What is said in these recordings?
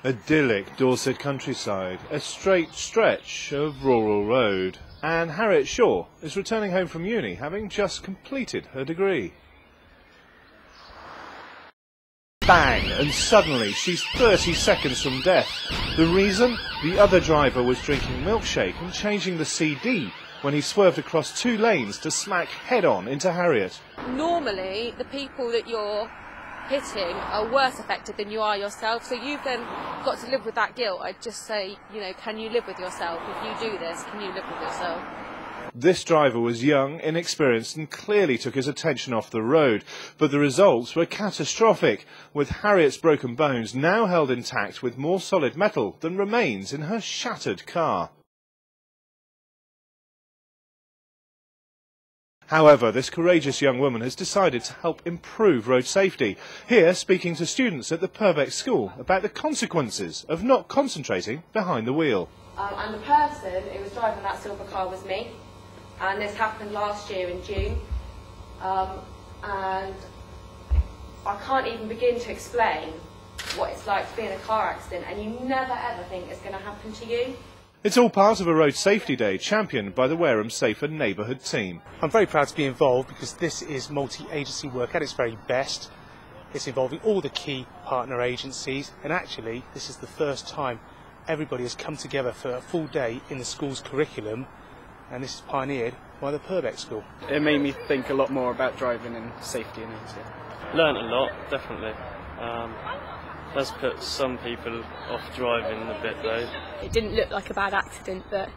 Idyllic Dorset countryside, a straight stretch of rural road, and Harriet Shaw is returning home from uni, having just completed her degree. Bang! And suddenly she's 30 seconds from death. The reason? The other driver was drinking milkshake and changing the CD when he swerved across two lanes to smack head-on into Harriet. Normally, the people that you're hitting are worse affected than you are yourself, so you've then got to live with that guilt. I'd just say, can you live with yourself? If you do this, can you live with yourself? This driver was young, inexperienced and clearly took his attention off the road, but the results were catastrophic, with Harriet's broken bones now held intact with more solid metal than remains in her shattered car. However, this courageous young woman has decided to help improve road safety, here speaking to students at the Purbeck School about the consequences of not concentrating behind the wheel. And the person who was driving that silver car was me, and this happened last year in June, and I can't even begin to explain what it's like to be in a car accident, and you never ever think it's going to happen to you. It's all part of a Road Safety Day championed by the Wareham Safer neighbourhood team. I'm very proud to be involved because this is multi-agency work at its very best. It's involving all the key partner agencies, and actually this is the first time everybody has come together for a full day in the school's curriculum, and this is pioneered by the Purbeck School. It made me think a lot more about driving and safety and things. Learned a lot, definitely. Does put some people off driving a bit though. It didn't look like a bad accident, but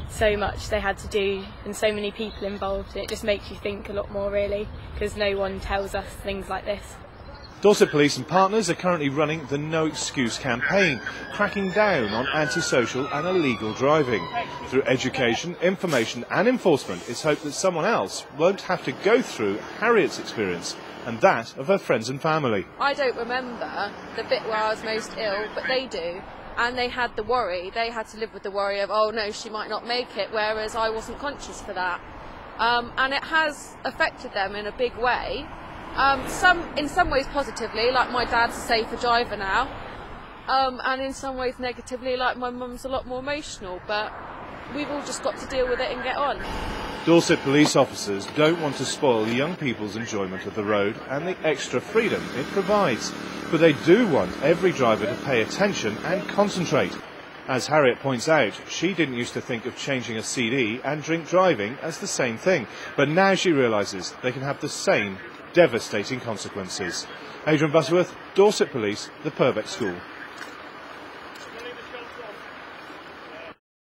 so much they had to do and so many people involved. It just makes you think a lot more really, because no one tells us things like this. Dorset Police and partners are currently running the No Excuse campaign, cracking down on antisocial and illegal driving. Through education, information and enforcement, it's hoped that someone else won't have to go through Harriet's experience and that of her friends and family. I don't remember the bit where I was most ill, but they do. And they had the worry, they had to live with the worry of, oh no, she might not make it, whereas I wasn't conscious for that. And it has affected them in a big way. In some ways positively, like my dad's a safer driver now, and in some ways negatively, like my mum's a lot more emotional, but we've all just got to deal with it and get on. Dorset police officers don't want to spoil young people's enjoyment of the road and the extra freedom it provides, but they do want every driver to pay attention and concentrate. As Harriet points out, she didn't used to think of changing a CD and drink driving as the same thing, but now she realises they can have the same devastating consequences. Adrian Butterworth, Dorset Police, the Purbeck School.